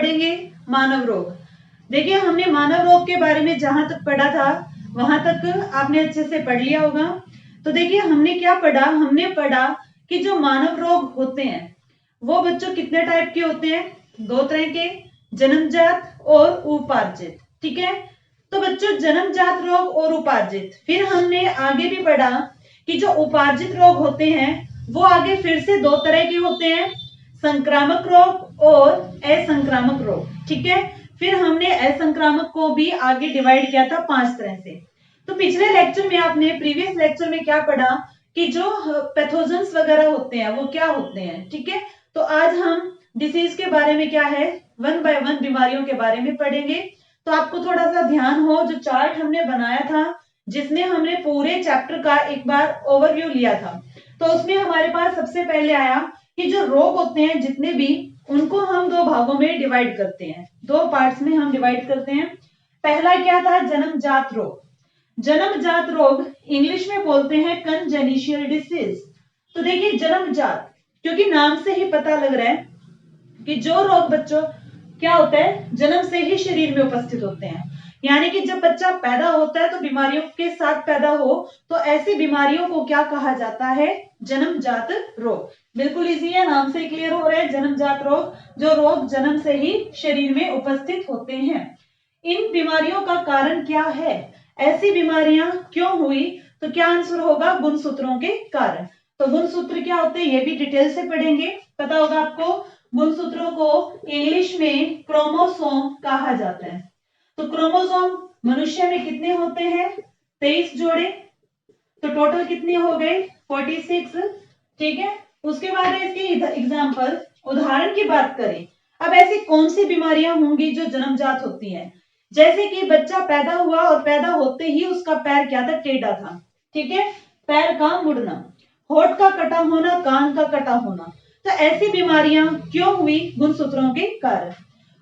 पढ़ेंगे मानव रोग। देखिए हमने मानव रोग के बारे में जहां तक पढ़ा था वहां तक आपने अच्छे से पढ़ लिया होगा। तो देखिए हमने क्या पढ़ा, हमने पढ़ा कि जो मानव रोग होते हैं वो बच्चों कितने टाइप के होते हैं, 2 तरह के, जन्मजात और उपार्जित। ठीक है, तो बच्चों जन्मजात रोग और उपार्जित। फिर हमने आगे भी पढ़ा कि जो उपार्जित रोग होते हैं वो आगे फिर से 2 तरह के होते हैं, संक्रामक रोग और असंक्रामक रोग। ठीक है, फिर हमने असंक्रामक को भी आगे डिवाइड किया था 5 तरह से। तो पिछले लेक्चर में आपने प्रीवियस लेक्चर में क्या पढ़ा कि जो पैथोजेंस वगैरह होते हैं वो क्या होते हैं। ठीक है, तो आज हम डिसीज के बारे में क्या है 1 बाय 1 बीमारियों के बारे में पढ़ेंगे। तो आपको थोड़ा सा ध्यान हो, जो चार्ट हमने बनाया था जिसमें हमने पूरे चैप्टर का एक बार ओवरव्यू लिया था, तो उसमें हमारे पास सबसे पहले आया कि जो रोग होते हैं जितने भी, उनको हम 2 भागों में डिवाइड करते हैं, 2 पार्ट्स में हम डिवाइड करते हैं। पहला क्या था, जन्मजात रोग। जन्मजात रोग इंग्लिश में बोलते हैं कंजेनिशियल डिसीज। तो देखिए जन्मजात, क्योंकि नाम से ही पता लग रहा है कि जो रोग बच्चों क्या होता है जन्म से ही शरीर में उपस्थित होते हैं, यानी कि जब बच्चा पैदा होता है तो बीमारियों के साथ पैदा हो, तो ऐसी बीमारियों को क्या कहा जाता है, जन्मजात रोग। बिल्कुल इजी है, नाम से क्लियर हो रहा है, जन्मजात रोग, जो रोग जन्म से ही शरीर में उपस्थित होते हैं। इन बीमारियों का कारण क्या है, ऐसी बीमारियां क्यों हुई, तो क्या आंसर होगा, गुणसूत्रों के कारण। तो गुणसूत्र क्या होते हैं ये भी डिटेल से पढ़ेंगे, पता होगा आपको। गुणसूत्रों को इंग्लिश में क्रोमोसोम कहा जाता है। तो क्रोमोसोम मनुष्य में कितने होते हैं, 23 जोड़े। तो टोटल कितने हो गए, 46। ठीक है, उसके बाद है इसके एग्जाम्पल, उदाहरण की बात करें। अब ऐसी कौन सी बीमारियां होंगी जो जन्मजात होती हैं, जैसे कि बच्चा पैदा हुआ और पैदा होते ही उसका पैर क्या था, टेढ़ा था। ठीक है, पैर का मुड़ना, होठ का कटा होना, कान का कटा होना। तो ऐसी बीमारियां क्यों हुई, गुणसूत्रों के कारण।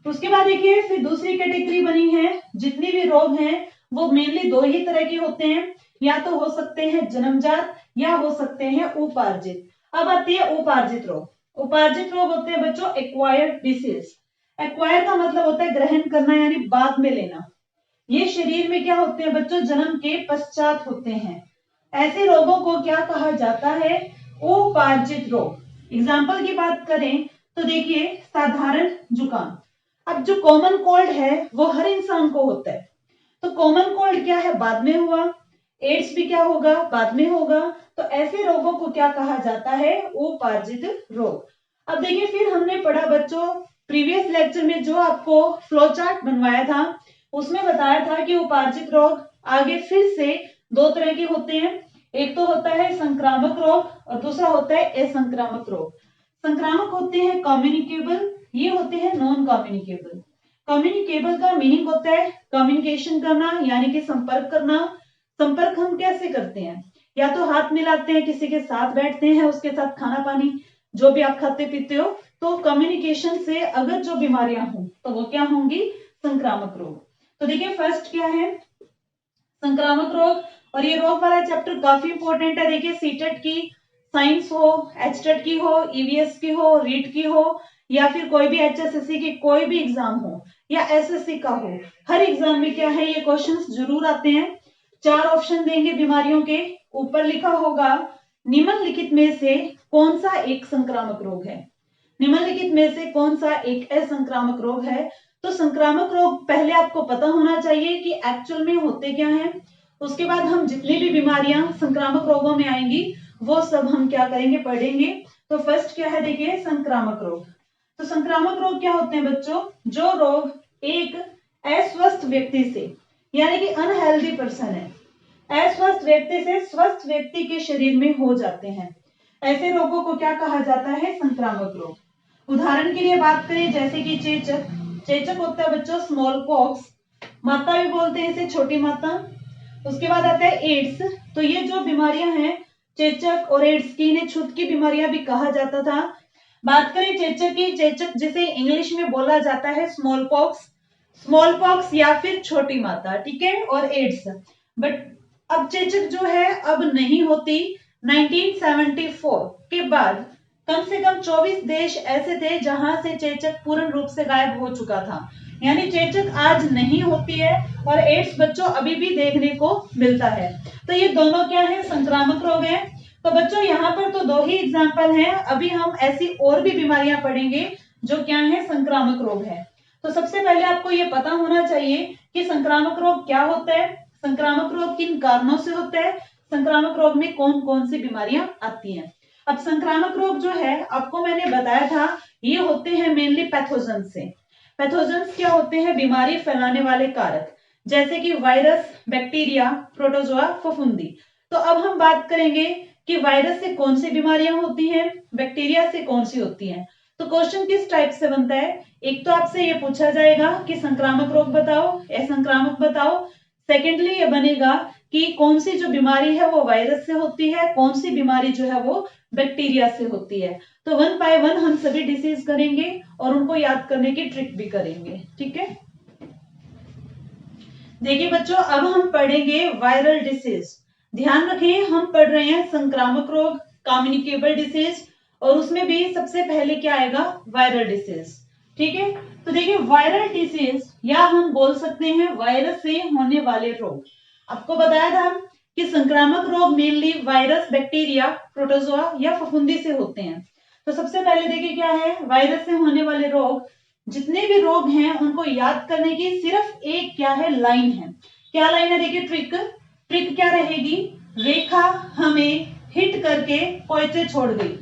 उसके बाद देखिए फिर दूसरी कैटेगरी बनी है, जितने भी रोग हैं वो मेनली 2 ही तरह के होते हैं, या तो हो सकते हैं जन्मजात या हो सकते हैं उपार्जित। अब आती है उपार्जित रोग। उपार्जित रोग होते हैं बच्चों एक्वायर्ड डिसीज। एक्वायर का मतलब होता है ग्रहण करना, यानी बाद में लेना। ये शरीर में क्या होते हैं बच्चों, जन्म के पश्चात होते हैं। ऐसे रोगों को क्या कहा जाता है, उपार्जित रोग। एग्जाम्पल की बात करें तो देखिए साधारण जुकाम। अब जो कॉमन कोल्ड है वो हर इंसान को होता है, तो कॉमन कोल्ड क्या है, बाद में हुआ। एड्स भी क्या होगा, बाद में होगा। तो ऐसे रोगों को क्या कहा जाता है, उपार्जित रोग। अब देखिए फिर हमने पढ़ा बच्चों प्रीवियस लेक्चर में, जो आपको फ्लो चार्ट बनवाया था उसमें बताया था कि उपार्जित रोग आगे फिर से 2 तरह के होते हैं। एक तो होता है संक्रामक रोग और दूसरा होता है असंक्रामक रोग। संक्रामक होते हैं कम्युनिकेबल, ये होते हैं नॉन कम्युनिकेबल। कम्युनिकेबल का मीनिंग होता है कम्युनिकेशन करना, यानी कि संपर्क करना। संपर्क हम कैसे करते हैं, या तो हाथ मिलाते हैं, किसी के साथ बैठते हैं, उसके साथ खाना पानी जो भी आप खाते पीते हो। तो कम्युनिकेशन से अगर जो बीमारियां हों तो वो क्या होंगी, संक्रामक रोग। तो देखिए फर्स्ट क्या है, संक्रामक रोग। और ये रोग वाला चैप्टर काफी इंपॉर्टेंट है। देखिए सीटेट की साइंस हो, एचटेट की हो, ईवीएस की हो, रीट की हो, या फिर कोई भी एचएसएससी की कोई भी एग्जाम हो, या एसएससी का हो, हर एग्जाम में क्या है ये क्वेश्चंस जरूर आते हैं। 4 ऑप्शन देंगे बीमारियों के, ऊपर लिखा होगा निम्नलिखित में से कौन सा एक संक्रामक रोग है, निम्नलिखित में से कौन सा एक असंक्रामक रोग है। तो संक्रामक रोग पहले आपको पता होना चाहिए कि एक्चुअल में होते क्या हैं। उसके बाद हम जितनी भी बीमारियां संक्रामक रोगों में आएंगी वो सब हम क्या करेंगे, पढ़ेंगे। तो फर्स्ट क्या है देखिए, संक्रामक रोग। तो संक्रामक रोग क्या होते हैं बच्चों, जो रोग एक अस्वस्थ व्यक्ति से, यानी कि अनहेल्दी पर्सन है, अस्वस्थ व्यक्ति से स्वस्थ व्यक्ति के शरीर में हो जाते हैं, ऐसे रोगों को क्या कहा जाता है, संक्रामक रोग। उदाहरण के लिए बात करें जैसे कि चेचक। चेचक होता है बच्चों स्मॉल पॉक्स, माता भी बोलते हैं इसे, छोटी माता। उसके बाद आता है एड्स। तो ये जो बीमारियां हैं चेचक और एड्स की, इन्हें छूत की बीमारियां भी कहा जाता था। बात करें चेचक की, चेचक जिसे इंग्लिश में बोला जाता है स्मॉल पॉक्स, स्मॉल पॉक्स या फिर छोटी माता। ठीक है, और एड्स। बट अब चेचक जो है अब नहीं होती। 1974 के बाद कम से कम 24 देश ऐसे थे जहां से चेचक पूर्ण रूप से गायब हो चुका था। यानी चेचक आज नहीं होती है और एड्स बच्चों अभी भी देखने को मिलता है। तो ये दोनों क्या है, संक्रामक रोग है। तो बच्चों यहाँ पर तो 2 ही एग्जाम्पल हैं, अभी हम ऐसी और भी बीमारियां पढ़ेंगे जो क्या है, संक्रामक रोग है। तो सबसे पहले आपको ये पता होना चाहिए कि संक्रामक रोग क्या होता है, संक्रामक रोग किन कारणों से होता है, संक्रामक रोग में कौन कौन सी बीमारियां आती हैं। अब संक्रामक रोग जो है आपको मैंने बताया था, ये होते हैं मेनली पैथोजन से। पैथोजन्स क्या होते हैं, बीमारी फैलाने वाले कारक, जैसे कि वायरस, बैक्टीरिया, प्रोटोजोआ, फफूंदी। तो अब हम बात करेंगे कि वायरस से कौन सी बीमारियां होती हैं, बैक्टीरिया से कौन सी होती हैं। तो क्वेश्चन किस टाइप से बनता है, एक तो आपसे ये पूछा जाएगा कि संक्रामक रोग बताओ, असंक्रामक बताओ। सेकेंडली ये बनेगा कि कौन सी जो बीमारी है वो वायरस से होती है, कौन सी बीमारी जो है वो बैक्टीरिया से होती है। तो 1 बाय 1 हम सभी डिसीज करेंगे और उनको याद करने की ट्रिक भी करेंगे, ठीक है। देखिए बच्चों, अब हम पढ़ेंगे वायरल डिसीज। ध्यान रखें, हम पढ़ रहे हैं संक्रामक रोग, कम्युनिकेबल डिसीज, और उसमें भी सबसे पहले क्या आएगा, वायरल डिसीज, ठीक है। तो देखिए वायरल डिसीज, या हम बोल सकते हैं वायरस से होने वाले रोग। आपको बताया था कि संक्रामक रोग मेनली वायरस, बैक्टीरिया, प्रोटोजोआ या फफूंदी से होते हैं। तो सबसे पहले देखिए क्या है, वायरस से होने वाले रोग। जितने भी रोग हैं उनको याद करने की सिर्फ एक क्या है, लाइन है। क्या लाइन है, देखिए ट्रिक। ट्रिक क्या रहेगी, रेखा हमें हिट करके पोइचे छोड़ गई,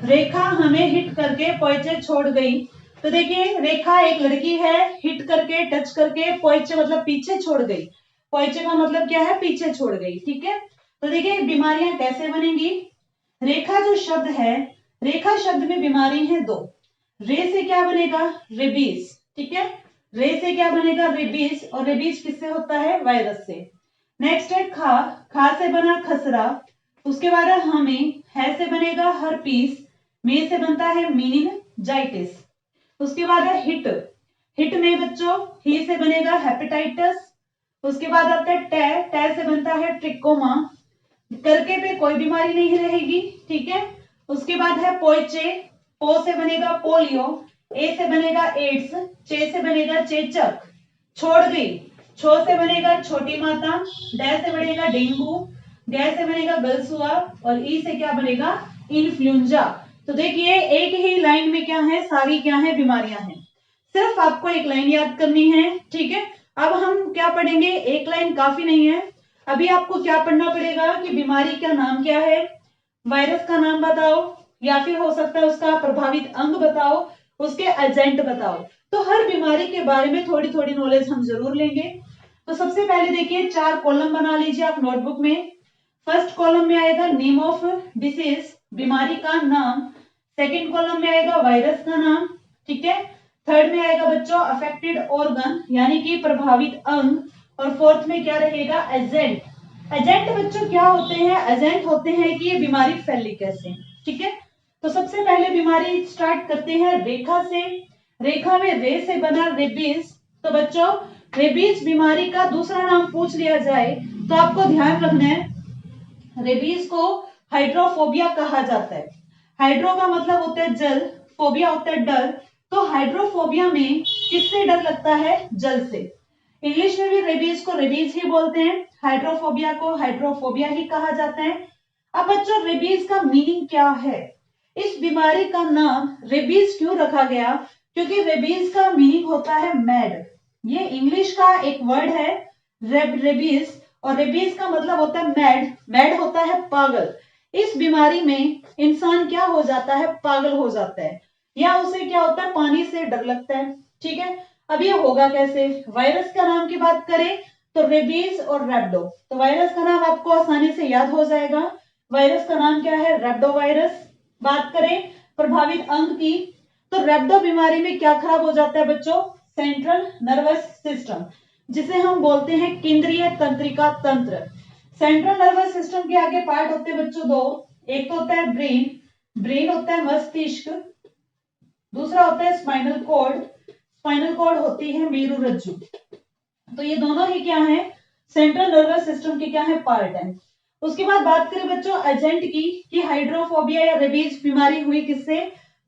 रेखा हमें हिट करके पोइचे छोड़ गई। तो देखिए रेखा एक लड़की है, हिट करके, टच करके, पोइचे मतलब पीछे छोड़ गई, पोइचे का मतलब क्या है, पीछे छोड़ गई, ठीक है। तो देखिए बीमारियां कैसे बनेंगी, रेखा जो शब्द है, रेखा शब्द में बीमारी है 2। रे से क्या बनेगा, रेबीज, ठीक है। रे से क्या बनेगा, रेबीज, और रेबीज किससे होता है, वायरस से। नेक्स्ट है खा, खा से बना खसरा। उसके बाद हमें, है से बनेगा हर्पीस, में से बनता है मीनिनजाइटिस। उसके बाद है हिट, हिट में बच्चों ही से बनेगा हेपेटाइटिस। उसके बाद आता है टे, टे से बनता है ट्रिकोमा, करके पे कोई बीमारी नहीं रहेगी, ठीक है। उसके बाद है पोइचे, पो से बनेगा पोलियो, ए से बनेगा एड्स, चे से बनेगा चेचक, छोड़ गई, छो से बनेगा छोटी माता, डे से बनेगा डेंगू, डे से बनेगा गलसुआ, और ई से क्या बनेगा, इन्फ्लुएंजा। तो देखिए एक ही लाइन में क्या है, सारी क्या है, बीमारियां हैं। सिर्फ आपको एक लाइन याद करनी है, ठीक है। अब हम क्या पढ़ेंगे, एक लाइन काफी नहीं है, अभी आपको क्या पढ़ना पड़ेगा कि बीमारी का नाम क्या है, वायरस का नाम बताओ, या फिर हो सकता है उसका प्रभावित अंग बताओ, उसके एजेंट बताओ। तो हर बीमारी के बारे में थोड़ी थोड़ी नॉलेज हम जरूर लेंगे। तो सबसे पहले देखिए 4 कॉलम बना लीजिए आप नोटबुक में। फर्स्ट कॉलम में आएगा नेम ऑफ डिसीज, बीमारी का नाम। सेकेंड कॉलम में आएगा वायरस का नाम, ठीक है। थर्ड में आएगा बच्चों अफेक्टेड ऑर्गन, यानी कि प्रभावित अंग। और फोर्थ में क्या रहेगा, एजेंट। एजेंट बच्चों क्या होते हैं, एजेंट होते हैं कि ये बीमारी फैली कैसे, ठीक है। तो सबसे पहले बीमारी स्टार्ट करते हैं रेखा से। रेखा में रे से बना रेबीज। तो बच्चों रेबीज बीमारी का दूसरा नाम पूछ लिया जाए तो आपको ध्यान रखना है, रेबीज को हाइड्रोफोबिया कहा जाता है। हाइड्रो का मतलब होता है जल, फोबिया होता है डर। तो हाइड्रोफोबिया में किससे डर लगता है, जल से। इंग्लिश में भी रेबीज को रेबीज ही बोलते हैं, हाइड्रोफोबिया को हाइड्रोफोबिया ही कहा जाता है। अब बच्चों रेबीज का मीनिंग क्या है, इस बीमारी का नाम रेबीज क्यों रखा गया, क्योंकि रेबीज का मीनिंग होता है मैड। ये इंग्लिश का एक वर्ड है रेबीज, और रेबीज का मतलब होता है मैड, मैड होता है पागल। इस बीमारी में इंसान क्या हो जाता है, पागल हो जाता है, या उसे क्या होता है, पानी से डर लगता है, ठीक है। अब ये होगा कैसे, वायरस का नाम की बात करें तो रेबीज और रैप्डो। तो वायरस का नाम आपको आसानी से याद हो जाएगा, वायरस का नाम क्या है, रैप्डो वायरस। बात करें प्रभावित अंग की, तो रैप्डो बीमारी में क्या खराब हो जाता है बच्चों, सेंट्रल नर्वस सिस्टम, जिसे हम बोलते हैं केंद्रीय तंत्रिका तंत्र। सेंट्रल नर्वस सिस्टम के आगे पार्ट होते हैं बच्चों 2, एक तो होता है ब्रेन, ब्रेन होता है मस्तिष्क, दूसरा होता है स्पाइनल कॉर्ड, स्पाइनल कॉर्ड होती है मेरुरज्जु। तो ये दोनों ही क्या है, सेंट्रल नर्वस सिस्टम के क्या है, पार्ट है। उसके बाद बात करें बच्चों एजेंट की कि हाइड्रोफोबिया या रेबीज बीमारी हुई किससे,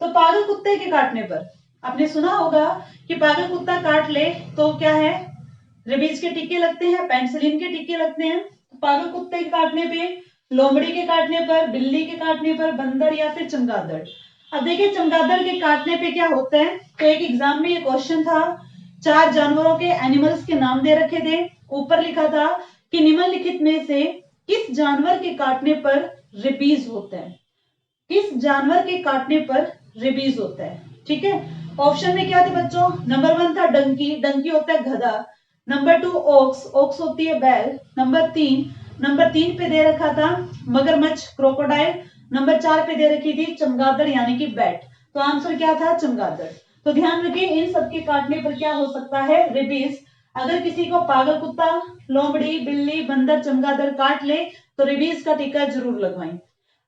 तो पागल कुत्ते के काटने पर। आपने सुना होगा कि पागल कुत्ता काट ले तो क्या है, रेबीज के टीके लगते हैं, पेनिसिलिन के टीके लगते हैं। पागल कुत्ते के काटने पे, लोमड़ी के काटने पर, बिल्ली के काटने पर, बंदर या फिर चमगादड़। अब देखिए चमगादड़ के काटने पे क्या होता है, तो एक एग्जाम में ये क्वेश्चन था, 4 जानवरों के एनिमल्स के नाम दे रखे थे, ऊपर लिखा था कि निम्नलिखित में से किस जानवर के काटने पर रेबीज होता है, किस जानवर के काटने पर रेबीज होता है। ठीक है, ऑप्शन में क्या थे बच्चों, नंबर 1 था डंकी, डंकी होता है गधा। नंबर 2 ओक्स, ओक्स होती है बैल। नंबर 3 पे दे रखा था मगरमच्छ, क्रोकोडाइल। नंबर 4 पे दे रखी थी चमगादड़ यानी कि बैट। तो आंसर क्या था, चमगादड़। तो ध्यान रखिए इन सबके काटने पर क्या हो सकता है, रेबीज। अगर किसी को पागल कुत्ता, लोमड़ी, बिल्ली, बंदर, चमगादड़ काट ले तो रेबीज का टीका जरूर लगवाएं।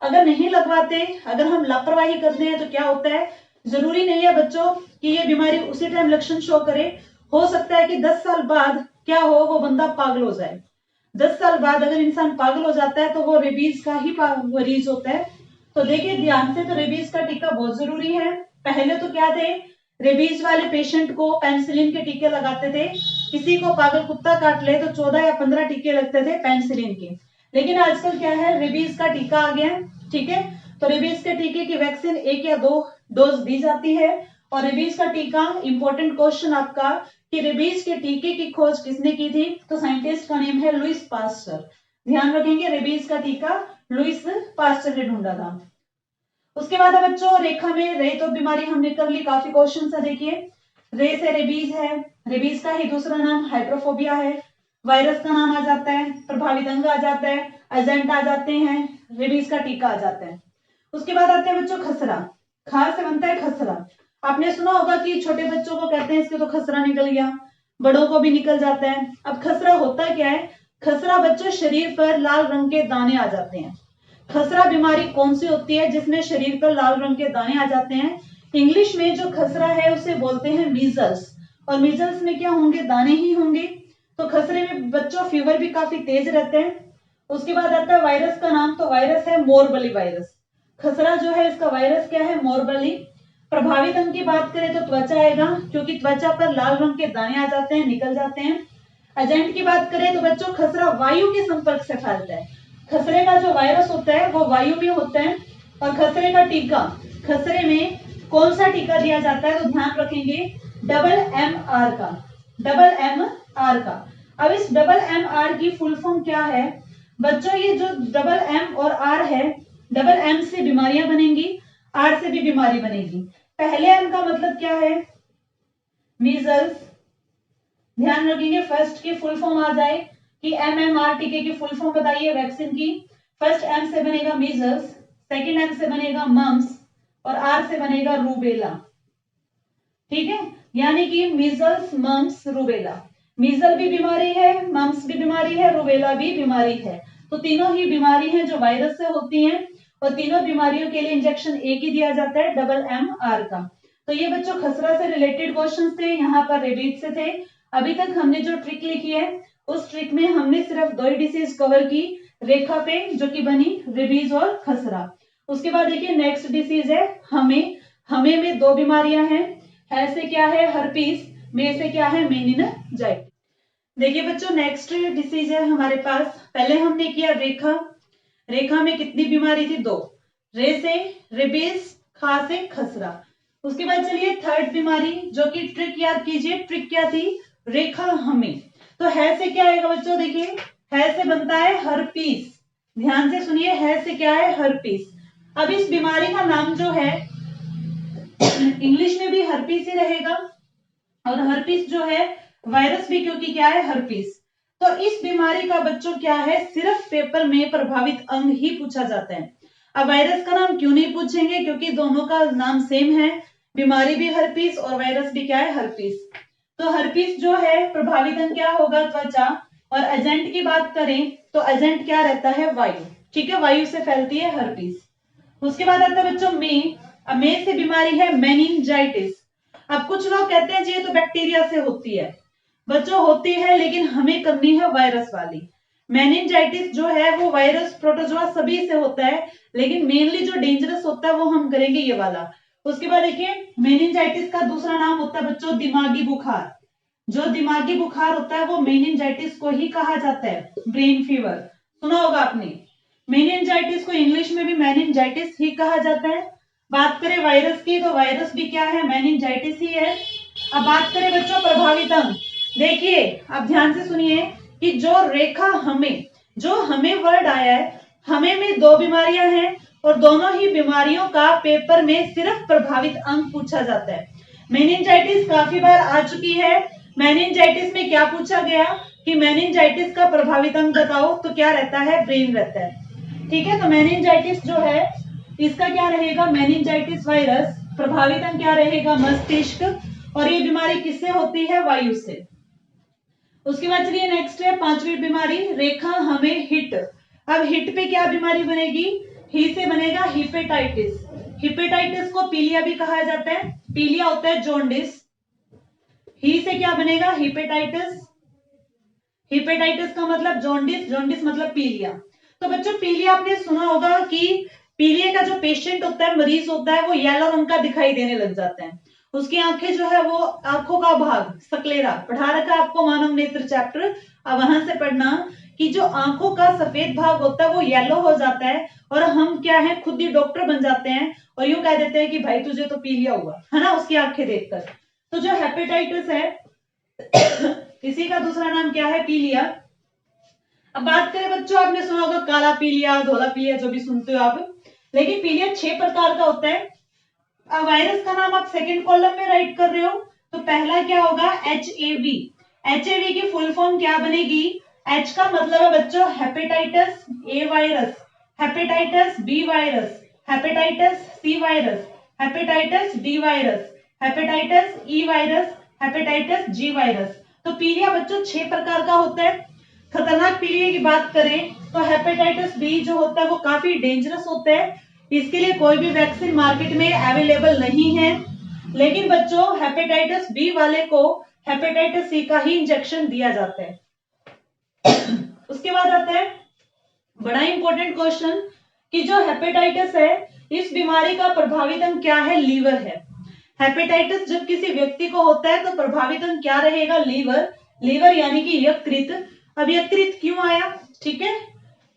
अगर नहीं लगवाते, अगर हम लापरवाही करते हैं तो क्या होता है, जरूरी नहीं है बच्चों कि ये बीमारी उसी टाइम लक्षण शो करे। हो सकता है कि 10 साल बाद क्या हो, वो बंदा पागल हो जाए। 10 साल बाद अगर इंसान पागल हो जाता है तो वो रेबीज का ही मरीज होता है। तो देखिए ध्यान से, तो रेबीज का टीका बहुत जरूरी है। पहले तो क्या थे, रेबीज वाले पेशेंट को पेनिसिलिन के टीके लगाते थे। किसी को पागल कुत्ता काट ले तो 14 या 15 टीके लगते थे पेनिसिलिन के। लेकिन आजकल क्या है, रेबीज का टीका आ गया। ठीक है, तो रेबीज के टीके की वैक्सीन 1 या 2 डोज दी जाती है। और रेबीज का टीका, इंपॉर्टेंट क्वेश्चन आपका, कि रेबीज के टीके की खोज किसने की थी, तो साइंटिस्ट का नेम है लुईस पास्चर। ध्यान रखेंगे, रेबीज का टीका लुईस पास्चर ने ढूंढा था। उसके बाद बच्चों रेखा में रे तो बीमारी हमने कर ली, काफी क्वेश्चन है। देखिए रे से रेबीज है, रेबीज का ही दूसरा नाम हाइड्रोफोबिया है, वायरस का नाम आ जाता है, प्रभावित अंग आ जाता है, एजेंट आ जाते हैं, रेबीज का टीका आ जाता है। उसके बाद आते हैं बच्चों खसरा, खा से बनता है खसरा। आपने सुना होगा कि छोटे बच्चों को कहते हैं इसके तो खसरा निकल गया, बड़ों को भी निकल जाता है। अब खसरा होता क्या है, खसरा बच्चों शरीर पर लाल रंग के दाने आ जाते हैं। खसरा बीमारी कौन सी होती है जिसमें शरीर पर लाल रंग के दाने आ जाते हैं, इंग्लिश में जो खसरा है उसे बोलते हैं मीजल्स। और मीजल्स में क्या होंगे, दाने ही होंगे। तो खसरे में बच्चों फीवर भी काफी तेज रहते हैं। उसके बाद आता है वायरस का नाम, तो वायरस है मोरबली वायरस। खसरा जो है इसका वायरस क्या है, मोरबली। प्रभावित अंग की बात करें तो त्वचा आएगा, क्योंकि त्वचा पर लाल रंग के दाने आ जाते हैं, निकल जाते हैं। एजेंट की बात करें तो बच्चों खसरा वायु के संपर्क से फैलता है। खसरे का जो वायरस होता है वो वायु में होता है। और खसरे का टीका, खसरे में कौन सा टीका दिया जाता है, तो ध्यान रखेंगे MMR का, MMR का। अब इस MMR की फुल फॉर्म क्या है बच्चों, ये जो M और R है, M से बीमारियां बनेंगी, R से भी बीमारी बनेगी। पहले M का मतलब क्या है, मीजल्स। ध्यान रखेंगे फर्स्ट की फुल फॉर्म आ जाए कि MMR टीके की फुल फॉर्म बताइए वैक्सीन की। फर्स्ट M से बनेगा मीजल्स, सेकंड M से बनेगा मम्स, और R से बनेगा रूबेला। ठीक है, यानी कि मीजल्स, मम्स, रूबेला। मीजल भी बीमारी है, मम्स भी बीमारी है, रूबेला भी बीमारी है। तो तीनों ही बीमारी हैं जो वायरस से होती हैं, और तीनों बीमारियों के लिए इंजेक्शन एक ही दिया जाता है, MMR का। तो ये बच्चों खसरा से रिलेटेड क्वेश्चन थे, यहाँ पर रेबीज से थे। अभी तक हमने जो ट्रिक लिखी है उस ट्रिक में हमने सिर्फ 2 ही डिसीज कवर की, रेखा पे जो कि बनी रेबीज और खसरा। उसके बाद देखिए नेक्स्ट डिसीज है हमें। हमें में 2 बीमारियां हैं, है से क्या है हर्पीस, में से क्या है मेनिनजाइटिस। देखिए बच्चों नेक्स्ट डिसीज है हमारे पास। पहले हमने किया रेखा, रेखा में कितनी बीमारी थी, 2, रे से रेबीज, खा से खसरा। उसके बाद चलिए थर्ड बीमारी, जो कि ट्रिक याद कीजिए, ट्रिक क्या थी, रेखा हमें। तो है से क्या आएगा बच्चों, देखिए है से बनता है हर्पीस। ध्यान से सुनिए, है से क्या है, हर्पीस। अब इस बीमारी का नाम जो है इंग्लिश में भी हर्पीस ही रहेगा, और हर्पीस जो है वायरस भी, क्योंकि क्या है हर्पीस। तो इस बीमारी का बच्चों क्या है, सिर्फ पेपर में प्रभावित अंग ही पूछा जाता है। अब वायरस का नाम क्यों नहीं पूछेंगे, क्योंकि दोनों का नाम सेम है, बीमारी भी हर्पीस और वायरस भी क्या है, हर्पीस। तो हर्पीस जो है प्रभावित अंग क्या होगा, त्वचा। और एजेंट की बात करें तो एजेंट क्या रहता है, वायु। ठीक है, वायु से फैलती है हर्पीस। उसके बाद आता है बच्चों में से बीमारी है मेनिनजाइटिस। अब कुछ लोग कहते हैं जी ये तो बैक्टीरिया से होती है, बच्चों होती है, लेकिन हमें करनी है वायरस वाली। मेनिंजाइटिस जो है वो वायरस, प्रोटोजोआ सभी से होता है, लेकिन मेनली जो डेंजरस होता है वो हम करेंगे ये वाला। उसके बाद देखिए मेनिंजाइटिस का दूसरा नाम होता है बच्चों दिमागी बुखार। जो दिमागी बुखार होता है वो मेनिंजाइटिस को ही कहा जाता है, ब्रेन फीवर सुना होगा आपने। मेनिंजाइटिस को इंग्लिश में भी मेनिंजाइटिस ही कहा जाता है। बात करें वायरस की तो वायरस भी क्या है, मेनिंजाइटिस ही है। अब बात करें बच्चों प्रभावित अंग, देखिए आप ध्यान से सुनिए कि जो रेखा हमें, जो हमें वर्ड आया है, हमें में दो बीमारियां हैं और दोनों ही बीमारियों का पेपर में सिर्फ प्रभावित अंग पूछा जाता है। मेनिंजाइटिस काफी बार आ चुकी है। मेनिंजाइटिस में क्या पूछा गया कि मेनिंजाइटिस का प्रभावित अंग बताओ, तो क्या रहता है, ब्रेन रहता है। ठीक है, तो मेनिंजाइटिस जो है इसका क्या रहेगा, मेनिंजाइटिस वायरस, प्रभावित अंग क्या रहेगा, मस्तिष्क, और ये बीमारी किससे होती है, वायु से। उसके बाद चलिए नेक्स्ट है पांचवी बीमारी, रेखा हमें हिट। अब हिट पे क्या बीमारी बनेगी, ही से बनेगा हिपेटाइटिस। हिपेटाइटिस को पीलिया भी कहा जाता है, पीलिया होता है जॉन्डिस। ही से क्या बनेगा, हिपेटाइटिस। हिपेटाइटिस का मतलब जॉन्डिस, जॉन्डिस मतलब पीलिया। तो बच्चों पीलिया आपने सुना होगा कि पीलिया का जो पेशेंट होता है, मरीज होता है, वो येलो रंग का दिखाई देने लग जाता है। उसकी आंखें जो है वो आंखों का भाग सकलेरा, पढ़ा रखा आपको मानव नेत्र चैप्टर, अब वहां से पढ़ना कि जो आंखों का सफेद भाग होता है वो येलो हो जाता है, और हम क्या है खुद ही डॉक्टर बन जाते हैं और यूं कह देते हैं कि भाई तुझे तो पीलिया हुआ है ना, उसकी आंखें देखकर। तो जो हेपेटाइटिस है इसी का दूसरा नाम क्या है, पीलिया। अब बात करें बच्चों, आपने सुना होगा काला पीलिया, धोला पीलिया, जो भी सुनते हो आप, लेकिन पीलिया 6 प्रकार का होता है। अब वायरस का नाम आप सेकंड कॉलम में राइट कर रहे हो, तो पहला क्या होगा, HAV। HAV की फुल फॉर्म क्या बनेगी, H का मतलब है बच्चों hepatitis A virus, hepatitis B virus, hepatitis C virus, hepatitis D virus, hepatitis E virus, hepatitis G virus. तो पीलिया बच्चों 6 प्रकार का होता है। खतरनाक पीलिया की बात करें तो हेपेटाइटिस बी जो होता है वो काफी डेंजरस होता है, इसके लिए कोई भी वैक्सीन मार्केट में अवेलेबल नहीं है। लेकिन बच्चों हेपेटाइटिस बी वाले को हेपेटाइटिस सी का ही इंजेक्शन दिया जाता है। उसके बाद आता है बड़ा इंपॉर्टेंट क्वेश्चन कि जो हेपेटाइटिस है इस बीमारी का प्रभावित अंग क्या है, लीवर है। हेपेटाइटिस जब किसी व्यक्ति को होता है तो प्रभावित अंग क्या रहेगा, लीवर। लीवर यानी कि यकृत। अब यकृत क्यों आया, ठीक है,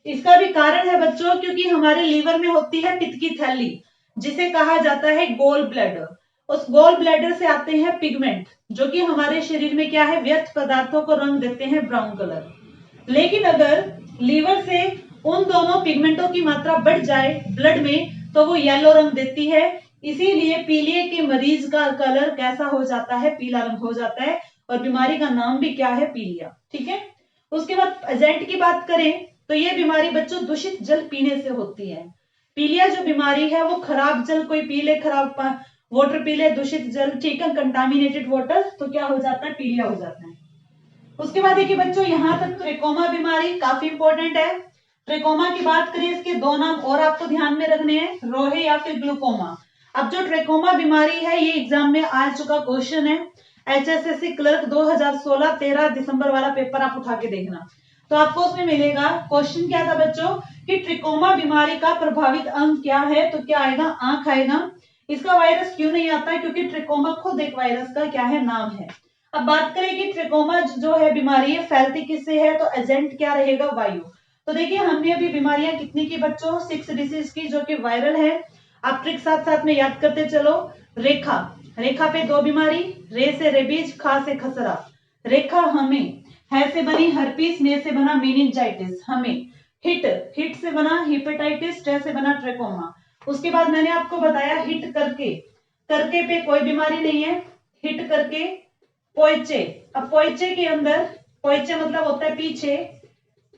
इसका भी कारण है बच्चों, क्योंकि हमारे लीवर में होती है पित्त की थैली, जिसे कहा जाता है गोल ब्लैडर। उस गोल ब्लैडर से आते हैं पिगमेंट, जो कि हमारे शरीर में क्या है, व्यर्थ पदार्थों को रंग देते हैं ब्राउन कलर। लेकिन अगर लीवर से उन दोनों पिगमेंटों की मात्रा बढ़ जाए ब्लड में तो वो येलो रंग देती है, इसीलिए पीलिया के मरीज का कलर कैसा हो जाता है, पीला रंग हो जाता है, और बीमारी का नाम भी क्या है, पीलिया। ठीक है, उसके बाद एजेंट की बात करें तो ये बीमारी बच्चों दूषित जल पीने से होती है। पीलिया जो बीमारी है वो खराब जल कोई पी ले, खराब वाटर पी ले, दूषित जल, ठीक है, कंटामिनेटेड वाटर, तो क्या हो जाता है, पीलिया हो जाता है। उसके बाद देखिए बच्चों यहाँ तक ट्रेकोमा बीमारी काफी इंपॉर्टेंट है। ट्रेकोमा की बात करें, इसके दो नाम और आपको ध्यान में रखने हैं, रोहे या फिर ग्लूकोमा। अब जो ट्रेकोमा बीमारी है ये एग्जाम में आ चुका क्वेश्चन है, HSSC क्लर्क 2016 13 दिसंबर वाला पेपर आप उठा के देखना, तो आपको उसमें मिलेगा। क्वेश्चन क्या था बच्चों कि ट्रिकोमा बीमारी का प्रभावित अंग क्या है, तो क्या आएगा, आंख आएगा। इसका वायरस क्यों नहीं आता है, क्योंकि ट्रिकोमा खुद एक वायरस का क्या है, नाम है। अब बात करें कि ट्रिकोमा जो है बीमारी है फैलती किससे है, तो एजेंट क्या रहेगा, वायु। तो देखिए हमने अभी बीमारियां कितनी की बच्चों, 6 डिसीज की जो कि वायरल है। आप ट्रिक साथ साथ में याद करते चलो। रेखा, रेखा पे 2 बीमारी, रे से रेबीज, खा से खसरा। रेखा हमें, है से बनी हर्पीस, ने से बना मेनिंजाइटिस, हमें। हिट, हिट से बना हिपेटाइटिस, टे से बना ट्रेकोमा। उसके बाद मैंने आपको बताया हिट करके, करके पे कोई बीमारी नहीं है, हिट करके पोइचे। अब पोइचे के अंदर, पोइचे मतलब होता है पीछे,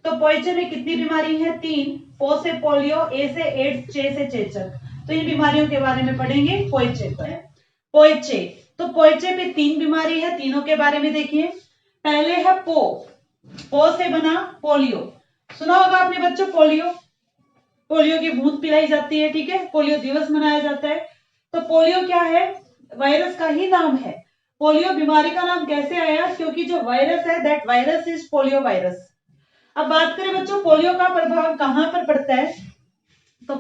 तो पोइचे में कितनी बीमारी है, 3। पो से पोलियो, ए से एड्स, चे से चेचक। तो इन बीमारियों के बारे में पढ़ेंगे पोइचे पर। पोइचे, तो पोइचे पे 3 बीमारी है, तीनों के बारे में देखिए। पहले है पो, पो से बना पोलियो, सुना होगा आपने बच्चों पोलियो, पोलियो की बूंद पिलाई जाती है, ठीक है, पोलियो दिवस मनाया जाता है। तो पोलियो क्या है, वायरस का ही नाम है। पोलियो बीमारी का नाम कैसे आया, क्योंकि जो वायरस है that virus is polio virus. अब बात करें बच्चों पोलियो का प्रभाव कहाँ पर पड़ता है, तो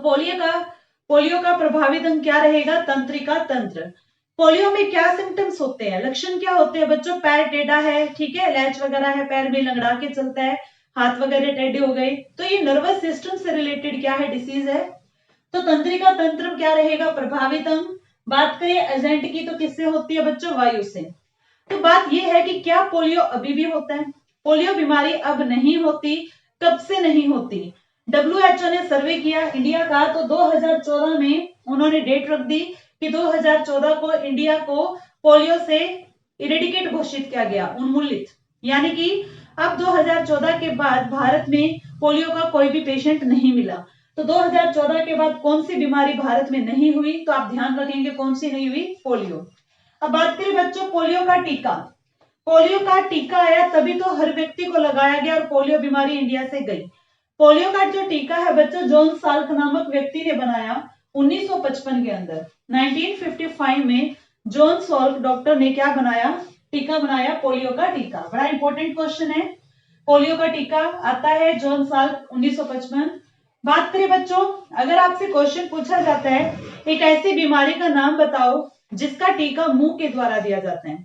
पोलियो का प्रभावित अंग क्या रहेगा, तंत्रिका तंत्र। पोलियो में क्या सिम्टम्स होते हैं, लक्षण क्या होते हैं बच्चों, पैर टेढ़ा है, ठीक है, लैच वगैरह है, पैर में लंगड़ा के चलता है, हाथ वगैरह टेढ़े हो गए, तो ये नर्वस सिस्टम से रिलेटेड क्या है, डिसीज है। तो तंत्रिका तंत्र क्या रहेगा, प्रभावित अंग। बात करें एजेंट की तो किससे होती है बच्चों, वायु से। तो बात यह है कि क्या पोलियो अभी भी होता है, पोलियो बीमारी अब नहीं होती, कब से नहीं होती। WHO ने सर्वे किया इंडिया का, तो 2014 में उन्होंने डेट रख दी कि 2014 को इंडिया को पोलियो से इरेडिकेट घोषित किया गया, उन्मूलित, यानी कि अब 2014 के बाद भारत में पोलियो का कोई भी पेशेंट नहीं मिला। तो 2014 के बाद कौन सी बीमारी भारत में नहीं हुई, तो आप ध्यान रखेंगे कौन सी नहीं हुई, पोलियो। अब बात करें बच्चों पोलियो का टीका। पोलियो का टीका आया तभी तो हर व्यक्ति को लगाया गया और पोलियो बीमारी इंडिया से गई। पोलियो का जो टीका है बच्चों जॉन साल्क नामक व्यक्ति ने बनाया 1955 के अंदर, 1955 में जॉन साल्क डॉक्टर ने क्या बनाया, टीका बनाया, पोलियो का टीका। बड़ा इंपॉर्टेंट क्वेश्चन है, पोलियो का टीका आता है जॉन साल्क 1955। बात करें बच्चों, अगर आपसे क्वेश्चन पूछा जाता है एक ऐसी बीमारी का नाम बताओ जिसका टीका मुंह के द्वारा दिया जाता है,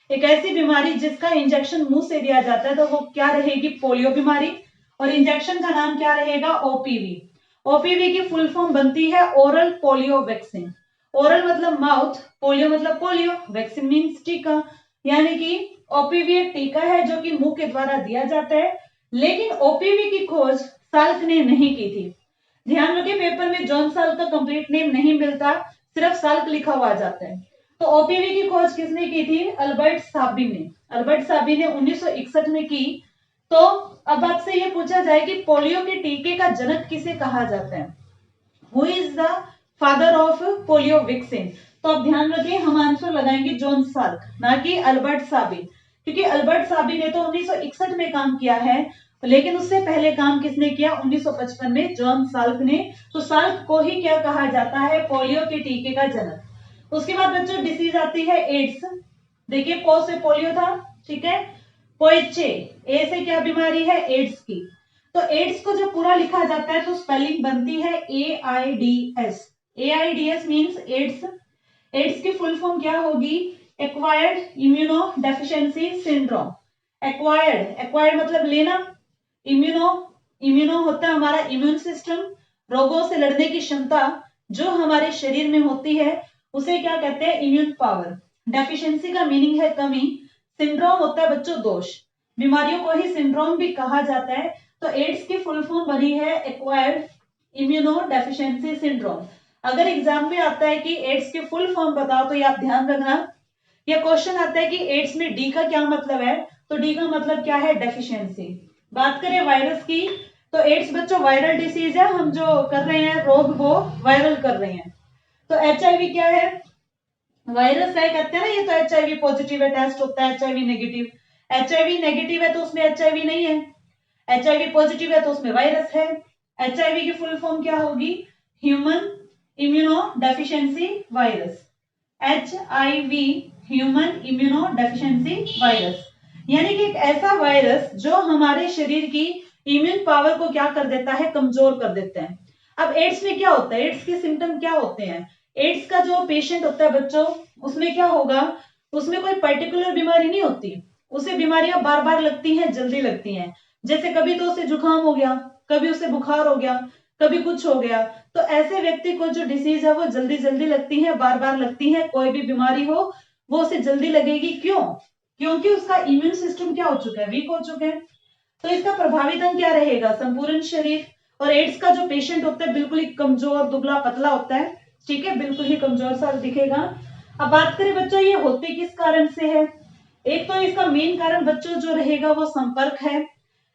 एक ऐसी बीमारी जिसका इंजेक्शन मुंह से दिया जाता है, तो वो क्या रहेगी, पोलियो बीमारी। और इंजेक्शन का नाम क्या रहेगा, ओपीवी। ओपीवी की फुल फॉर्म बनती है ओरल पोलियो वैक्सीन। ओरल मतलब माउथ, पोलियो मतलब पोलियो, वैक्सीन मीन्स टीका, यानी कि ओपीवी एक टीका है जो कि मुंह के द्वारा दिया जाता है। लेकिन ओपीवी की खोज साल्क ने नहीं की थी। ध्यान रखिए पेपर में जॉन साल्क का कंप्लीट नेम नहीं मिलता, सिर्फ साल्क लिखा हुआ जाता है। तो ओपीवी की खोज किसने की थी, अल्बर्ट साबिन ने। अल्बर्ट साबिन ने 1961 में की। तो अब आपसे ये पूछा जाए कि पोलियो के टीके का जनक किसे कहा जाता है, who is the father of polio vaccine. तो आप ध्यान रखिए हम आंसर लगाएंगे जॉन साल्क, ना कि अल्बर्ट साबिन, क्योंकि अल्बर्ट साबिन ने तो 1961 में काम किया है, लेकिन उससे पहले काम किसने किया, 1955 में जॉन साल्क ने। तो साल्क को ही क्या कहा जाता है, पोलियो के टीके का जनक। उसके बाद बच्चों डिसीज आती है एड्स। देखिए पो से पोलियो था, ठीक है, पोइचे, ए से क्या बीमारी है, एड्स की। तो एड्स को जब पूरा लिखा जाता है तो स्पेलिंग बनती है AIDS। AIDS means AIDS. एड्स की फुल फॉर्म क्या होगी, acquired immunodeficiency syndrome. Acquired मतलब लेना, इम्यूनो होता है हमारा इम्यून सिस्टम, रोगों से लड़ने की क्षमता जो हमारे शरीर में होती है उसे क्या कहते हैं, इम्यून पावर। डेफिशिएंसी का मीनिंग है कमी, सिंड्रोम होता है बच्चों दोष, बीमारियों को ही सिंड्रोम भी कहा जाता है। तो एड्स की फुल फॉर्म बनी है एक्वायर्ड इम्यूनो डेफिशिएंसी सिंड्रोम। अगर एग्जाम में आता है कि एड्स की फुल फॉर्म बताओ तो ये आप ध्यान रखना, या क्वेश्चन आता है कि एड्स में डी का क्या मतलब है, तो डी का मतलब क्या है, डेफिशिएंसी। बात करें वायरस की, तो एड्स बच्चों वायरल डिसीज है, हम जो कर रहे हैं रोग वो वायरल कर रहे हैं। तो HIV क्या है, वायरस है, कहते हैं ना ये तो HIV पॉजिटिव है, टेस्ट होता है HIV नेगेटिव। HIV नेगेटिव है तो उसमें HIV नहीं है, HIV पॉजिटिव है तो उसमें वायरस है। HIV की फुल फॉर्म क्या होगी, human immuno deficiency virus. HIV human immuno deficiency virus, यानी कि एक ऐसा वायरस जो हमारे शरीर की इम्यून पावर को क्या कर देता है, कमजोर कर देता है। अब एड्स में क्या होता है, एड्स के सिम्टम क्या होते हैं, एड्स का जो पेशेंट होता है बच्चों उसमें क्या होगा, उसमें कोई पर्टिकुलर बीमारी नहीं होती, उसे बीमारियां बार बार लगती हैं, जल्दी लगती हैं। जैसे कभी तो उसे जुकाम हो गया, कभी उसे बुखार हो गया, कभी कुछ हो गया। तो ऐसे व्यक्ति को जो डिसीज है वो जल्दी जल्दी लगती है, बार बार लगती है, कोई भी बीमारी हो वो उसे जल्दी लगेगी। क्यों, क्योंकि उसका इम्यून सिस्टम क्या हो चुका है, वीक हो चुका है। तो इसका प्रभावित अंग क्या रहेगा, संपूर्ण शरीर। और एड्स का जो पेशेंट होता है बिल्कुल ही कमजोर दुबला पतला होता है, ठीक है, बिल्कुल ही कमजोर सा दिखेगा। अब बात करें बच्चों ये होते किस कारण से है, एक तो इसका मेन कारण बच्चों जो रहेगा वो संपर्क है,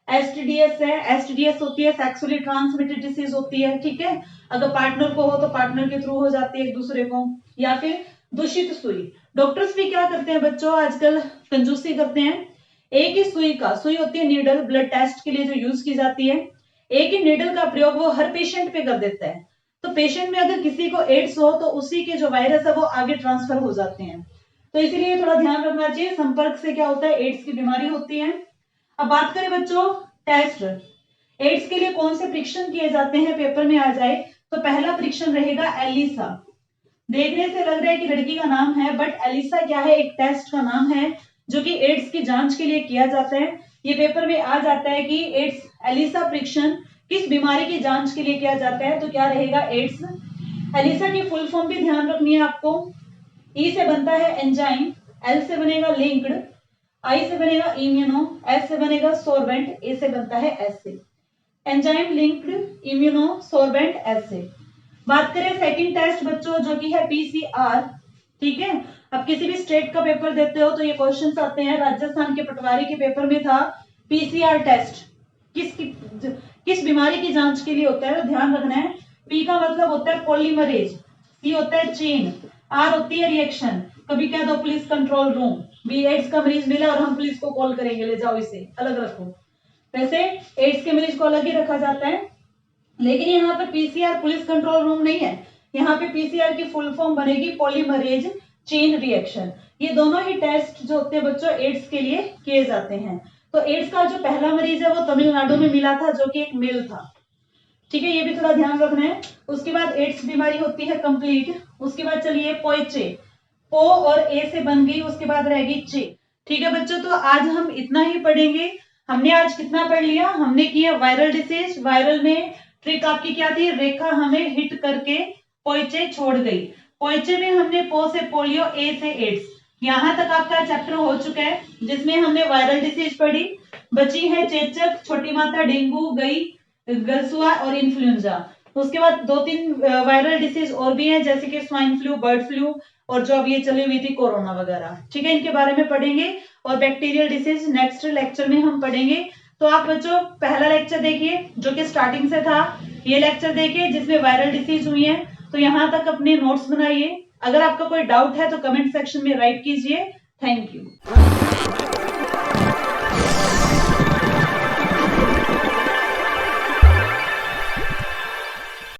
STDs है, STDs होती है सेक्सुअली ट्रांसमिटेड डिसीज होती है, ठीक है, अगर पार्टनर को हो तो पार्टनर के थ्रू हो जाती है एक दूसरे को, या फिर दूषित सुई। डॉक्टर्स भी क्या करते हैं बच्चों आजकल, कंजूसी करते हैं, एक ही सुई होती है नीडल, ब्लड टेस्ट के लिए जो यूज की जाती है, एक ही नीडल का प्रयोग वो हर पेशेंट पे कर देता है। तो पेशेंट में अगर किसी को एड्स हो तो उसी के जो वायरस है वो आगे ट्रांसफर हो जाते हैं। तो इसीलिए थोड़ा ध्यान रखना चाहिए, संपर्क से क्या होता है, एड्स की बीमारी होती है। अब बात करें बच्चों टेस्ट। एड्स के लिए कौन से परीक्षण किए जाते हैं पेपर में आ जाए तो पहला परीक्षण रहेगा एलिसा। देखने से लग रहा है कि लड़की का नाम है, बट एलिसा क्या है, एक टेस्ट का नाम है जो कि एड्स की जांच के लिए किया जाता है। ये पेपर में आ जाता है कि एड्स एलिसा परीक्षण किस बीमारी की जांच के लिए किया जाता है, तो क्या रहेगा, एड्स। एलिसा की फुल फॉर्म भी ध्यान रखनी है आपको। ई से बनता है एंजाइम, एल से बनेगा लिंक्ड, आई से बनेगा इम्यूनो, एस से बनेगा सोर्बेंट, ए से बनता है एसे। एंजाइम लिंक्ड इम्यूनो सोर्बेंट एसे। बात करें सेकंड टेस्ट बच्चों जो कि है पीसीआर। ठीक है, अब किसी भी स्टेट का पेपर देते हो तो ये क्वेश्चंस आते हैं। राजस्थान के पटवारी के पेपर में था पीसीआर टेस्ट किस बीमारी की जांच के लिए होता है, तो ध्यान रखना है। पी का मतलब होता है पॉलीमरेज, सी होता है चेन, आर होती है रिएक्शन। कभी कह दो पुलिस कंट्रोल रूम, भी एड्स का मरीज मिला और हम पुलिस को कॉल करेंगे, ले जाओ इसे, अलग रखो। वैसे एड्स के मरीज को अलग ही रखा जाता है, लेकिन यहाँ पर पीसीआर पुलिस कंट्रोल रूम नहीं है। यहाँ पे पीसीआर की फुल फॉर्म बनेगी पॉलीमरेज चेन रिएक्शन। ये दोनों ही टेस्ट जो होते हैं बच्चों एड्स के लिए किए जाते हैं। तो एड्स का जो पहला मरीज है वो तमिलनाडु में मिला था, जो कि एक मेल था। ठीक है, ये भी थोड़ा ध्यान रखना है। उसके बाद एड्स बीमारी होती है कंप्लीट। उसके बाद चलिए पोइचे, पो और ए से बन गई, उसके बाद रहेगी चे। ठीक है बच्चों, तो आज हम इतना ही पढ़ेंगे। हमने आज कितना पढ़ लिया, हमने किया वायरल डिसीज। वायरल में ट्रिक आपकी क्या थी, रेखा हमें हिट करके पोइचे छोड़ गई। पोइचे में हमने पो से पोलियो, ए से एड्स। यहां तक आपका चैप्टर हो चुका है जिसमें हमने वायरल डिसीज पढ़ी। बची है चेचक, छोटी माता, डेंगू, गई, गलसुआ और इन्फ्लुएंजा। उसके बाद 2-3 वायरल डिसीज और भी हैं जैसे कि स्वाइन फ्लू, बर्ड फ्लू और जो अब ये चली हुई थी कोरोना वगैरह। ठीक है, इनके बारे में पढ़ेंगे। और बैक्टीरियल डिसीज नेक्स्ट लेक्चर में हम पढ़ेंगे। तो आप बच्चों पहला लेक्चर देखिए जो कि स्टार्टिंग से था, ये लेक्चर देखिए जिसमें वायरल डिसीज हुई है। तो यहाँ तक अपने नोट्स बनाइए। अगर आपका कोई डाउट है तो कमेंट सेक्शन में राइट कीजिए। Thank you.